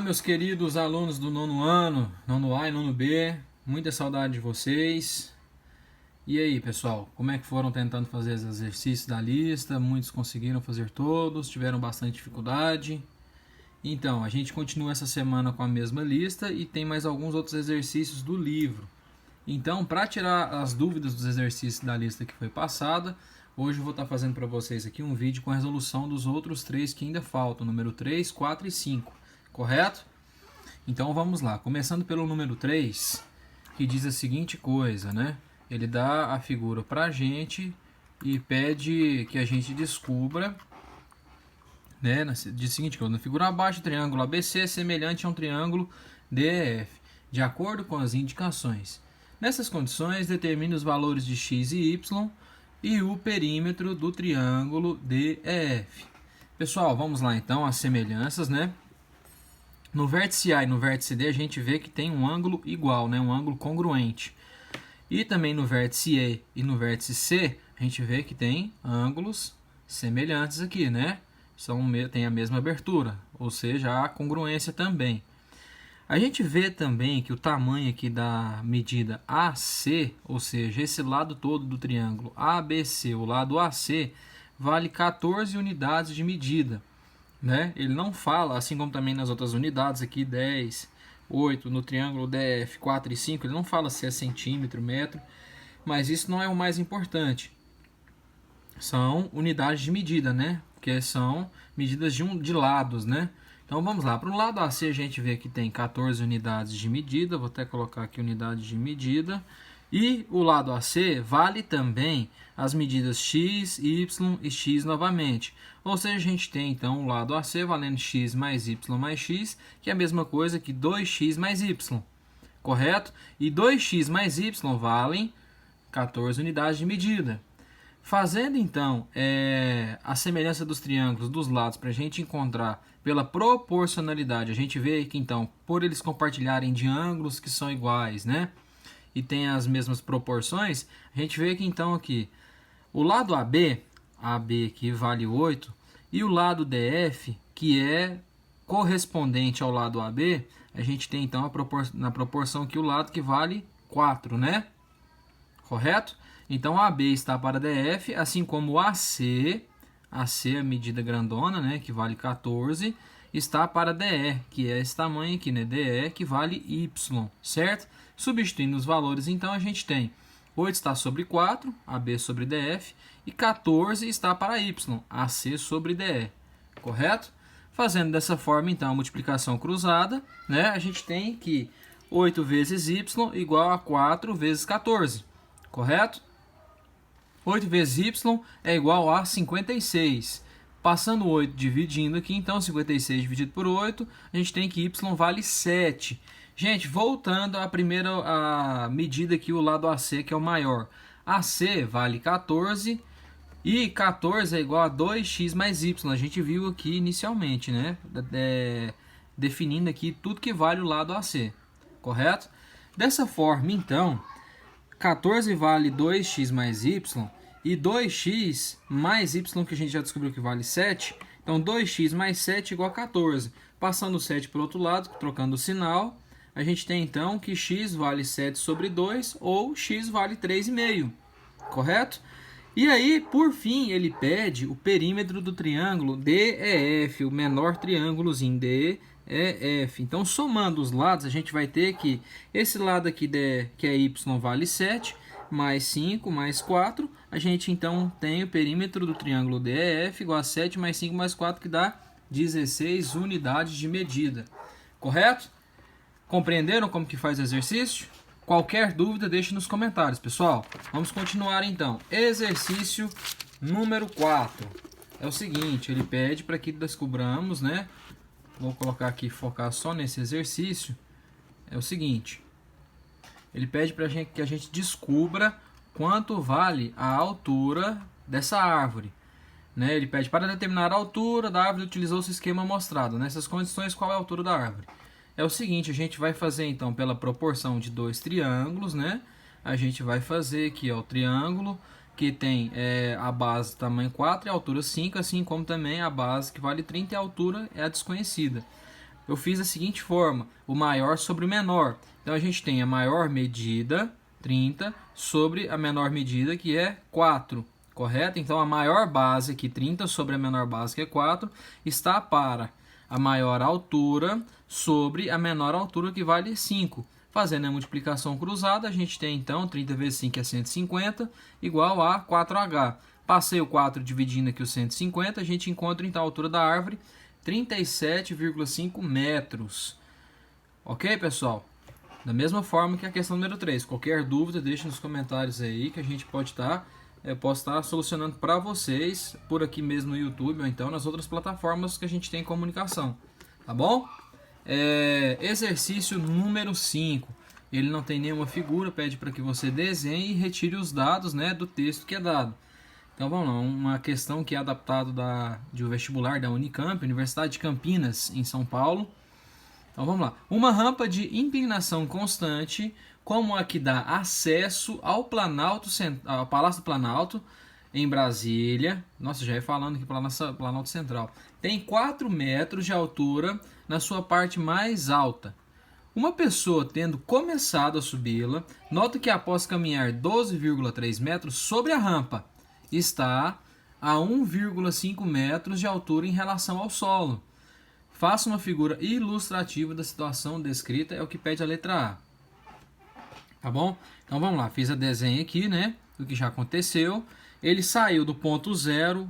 Meus queridos alunos do nono ano, nono A e nono B, muita saudade de vocês. E aí, pessoal, como é que foram tentando fazer os exercícios da lista? Muitos conseguiram fazer todos, tiveram bastante dificuldade. Então, a gente continua essa semana com a mesma lista e tem mais alguns outros exercícios do livro. Então, para tirar as dúvidas dos exercícios da lista que foi passada, hoje eu vou estar fazendo para vocês aqui um vídeo com a resolução dos outros três que ainda faltam, número 3, 4 e 5. Correto? Então vamos lá, começando pelo número 3, que diz a seguinte coisa, né? Ele dá a figura pra gente e pede que a gente descubra, né? Diz a seguinte coisa: na figura abaixo, o triângulo ABC é semelhante a um triângulo DEF, de acordo com as indicações. Nessas condições, determine os valores de x e y e o perímetro do triângulo DEF. Pessoal, vamos lá então, as semelhanças, né? No vértice A e no vértice D a gente vê que tem um ângulo igual, né? Um ângulo congruente. E também no vértice E e no vértice C a gente vê que tem ângulos semelhantes aqui, né? Tem a mesma abertura, ou seja, há congruência também. A gente vê também que o tamanho aqui da medida AC, ou seja, esse lado todo do triângulo ABC, o lado AC, vale 14 unidades de medida. Né? Ele não fala, assim como também nas outras unidades aqui, 10, 8, no triângulo DF, 4 e 5, ele não fala se é centímetro, metro, mas isso não é o mais importante. São unidades de medida, né? Porque são medidas de lados, né? Então vamos lá, para o lado AC a gente vê que tem 14 unidades de medida, vou até colocar aqui unidade de medida. E o lado AC vale também as medidas x, y e x novamente. Ou seja, a gente tem então o lado AC valendo x mais y mais x, que é a mesma coisa que 2x mais y. Correto? E 2x mais y valem 14 unidades de medida. Fazendo então a semelhança dos triângulos dos lados para a gente encontrar pela proporcionalidade, a gente vê que então, por eles compartilharem de ângulos que são iguais, né? E tem as mesmas proporções, a gente vê que então aqui o lado AB aqui vale 8, e o lado DF, que é correspondente ao lado AB, a gente tem então na proporção aqui o lado que vale 4, né? Correto? Então AB está para DF, assim como o AC, AC é a medida grandona, né, que vale 14, está para DE, que é esse tamanho aqui, né, DE, que vale Y, certo? Substituindo os valores, então, a gente tem 8 está sobre 4, AB sobre DF, e 14 está para Y, AC sobre DE, correto? Fazendo dessa forma, então, a multiplicação cruzada, né, a gente tem que 8 vezes Y igual a 4 vezes 14, correto? 8 vezes Y é igual a 56. Passando 8 dividindo aqui, então 56 dividido por 8, a gente tem que Y vale 7. Gente, voltando à primeira medida aqui, o lado AC, que é o maior. AC vale 14 e 14 é igual a 2x mais Y. A gente viu aqui inicialmente, né? Definindo aqui tudo que vale o lado AC, correto? Dessa forma, então, 14 vale 2x mais y, e 2x mais y, que a gente já descobriu que vale 7. Então, 2x mais 7 igual a 14. Passando o 7 para o outro lado, trocando o sinal, a gente tem então que x vale 7 sobre 2, ou x vale 3,5. Correto? E aí, por fim, ele pede o perímetro do triângulo DEF, o menor triângulozinho DEF. Então, somando os lados, a gente vai ter que esse lado aqui, que é y, vale 7, mais 5, mais 4. A gente, então, tem o perímetro do triângulo DEF igual a 7 mais 5 mais 4, que dá 16 unidades de medida. Correto? Compreenderam como que faz o exercício? Qualquer dúvida, deixe nos comentários, pessoal. Vamos continuar, então. Exercício número 4. É o seguinte, ele pede para que descobramos, né? Vou colocar aqui, focar só nesse exercício. É o seguinte, ele pede para que a gente descubra quanto vale a altura dessa árvore, né? Ele pede para determinar a altura da árvore, utilizou-se o esquema mostrado. Nessas condições, qual é a altura da árvore? É o seguinte, a gente vai fazer então pela proporção de dois triângulos, né? A gente vai fazer aqui, ó, o triângulo que tem a base tamanho 4 e a altura 5, assim como também a base que vale 30 e a altura é a desconhecida. eu fiz da seguinte forma, o maior sobre o menor. Então a gente tem a maior medida, 30, sobre a menor medida, que é 4, correto? Então a maior base aqui, 30 sobre a menor base, que é 4, está para a maior altura sobre a menor altura, que vale 5. Fazendo a multiplicação cruzada, a gente tem então 30 vezes 5 é 150, igual a 4H. Passei o 4 dividindo aqui o 150, a gente encontra então a altura da árvore, 37,5 metros. Ok, pessoal? Da mesma forma que a questão número 3. Qualquer dúvida, deixe nos comentários aí que a gente pode estar, posso estar solucionando para vocês por aqui mesmo no YouTube ou então nas outras plataformas que a gente tem comunicação. Tá bom? Exercício número 5. Ele não tem nenhuma figura, pede para que você desenhe e retire os dados, né, do texto que é dado. Então vamos lá, uma questão que é adaptado de um vestibular da Unicamp, Universidade de Campinas, em São Paulo. Então vamos lá. Uma rampa de inclinação constante, como a que dá acesso ao Palácio do Planalto, em Brasília. Nossa, já ia falando aqui Planalto Central. Tem 4 metros de altura na sua parte mais alta. Uma pessoa tendo começado a subi-la, nota que após caminhar 12,3 metros sobre a rampa, está a 1,5 metros de altura em relação ao solo. Faça uma figura ilustrativa da situação descrita, é o que pede a letra A. Tá bom? Então vamos lá, fiz a desenho aqui, né, do que já aconteceu. Ele saiu do ponto zero,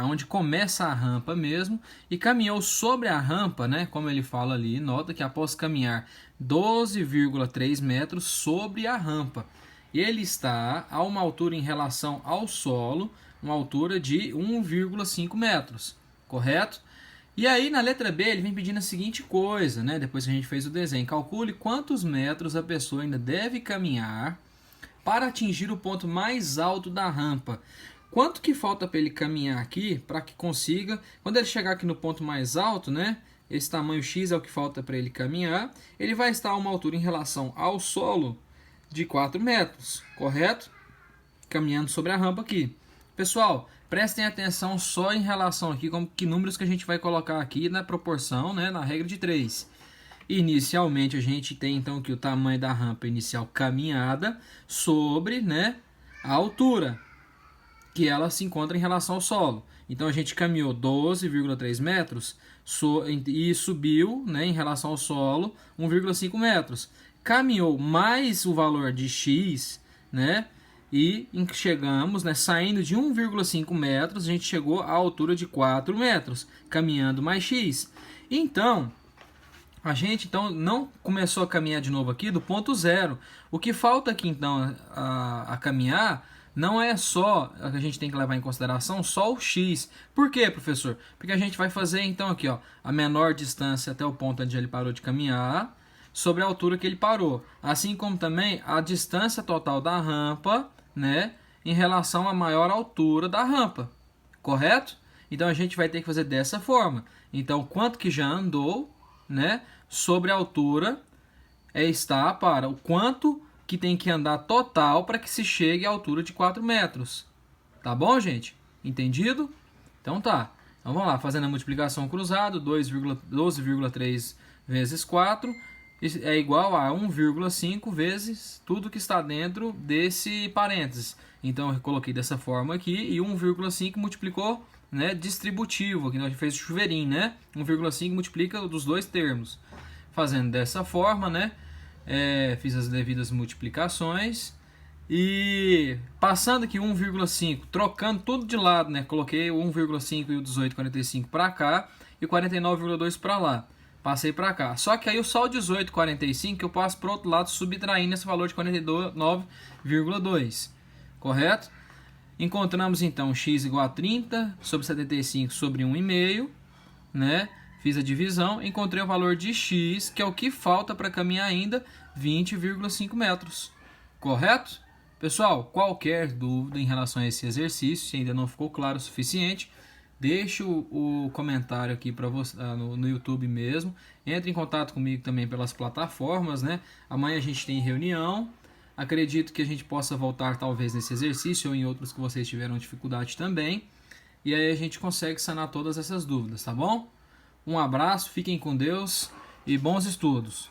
onde começa a rampa mesmo, e caminhou sobre a rampa, né, como ele fala ali, nota que após caminhar 12,3 metros sobre a rampa, ele está a uma altura em relação ao solo, uma altura de 1,5 metros, correto? E aí na letra B ele vem pedindo a seguinte coisa, né, depois que a gente fez o desenho, calcule quantos metros a pessoa ainda deve caminhar para atingir o ponto mais alto da rampa. Quanto que falta para ele caminhar aqui para que consiga, quando ele chegar aqui no ponto mais alto, né? Esse tamanho X é o que falta para ele caminhar. Ele vai estar a uma altura em relação ao solo de 4 metros, correto? Caminhando sobre a rampa aqui. Pessoal, prestem atenção só em relação aqui com que números que a gente vai colocar aqui na proporção, né? Na regra de 3. Inicialmente a gente tem então que o tamanho da rampa inicial caminhada sobre, né, a altura que ela se encontra em relação ao solo. Então a gente caminhou 12,3 metros e subiu, né, em relação ao solo 1,5 metros. Caminhou mais o valor de x, né, e chegamos, né, saindo de 1,5 metros, a gente chegou à altura de 4 metros, caminhando mais x. Então a gente então não começou a caminhar de novo aqui do ponto zero. O que falta aqui então a caminhar não é só, a gente tem que levar em consideração só o x. Por quê, professor? Porque a gente vai fazer então aqui, ó, a menor distância até o ponto onde ele parou de caminhar sobre a altura que ele parou. Assim como também a distância total da rampa, né, em relação à maior altura da rampa. Correto? Então a gente vai ter que fazer dessa forma. Então quanto que já andou, né, sobre a altura está para o quanto que tem que andar total para que se chegue à altura de 4 metros. Tá bom, gente? Entendido? Então tá. Então vamos lá, fazendo a multiplicação cruzada, 12,3 vezes 4 é igual a 1,5 vezes tudo que está dentro desse parênteses. Então eu coloquei dessa forma aqui e 1,5 multiplicou, né, distributivo, aqui nós fez chuveirinho, né? 1,5 multiplica dos dois termos. Fazendo dessa forma, né, fiz as devidas multiplicações e passando aqui 1,5, trocando tudo de lado, né? Coloquei o 1,5 e o 18,45 para cá e o 49,2 para lá. Passei para cá. Só que aí só o 18,45 eu passo para o outro lado subtraindo esse valor de 49,2. Correto? Encontramos então x igual a 30 sobre 75 sobre 1,5, né? Fiz a divisão, encontrei o valor de x, que é o que falta para caminhar ainda, 20,5 metros. Correto? Pessoal, qualquer dúvida em relação a esse exercício, se ainda não ficou claro o suficiente, deixe o comentário aqui para você no YouTube mesmo. Entre em contato comigo também pelas plataformas, né? Amanhã a gente tem reunião. Acredito que a gente possa voltar talvez nesse exercício ou em outros que vocês tiveram dificuldade também. E aí a gente consegue sanar todas essas dúvidas, tá bom? Um abraço, fiquem com Deus e bons estudos.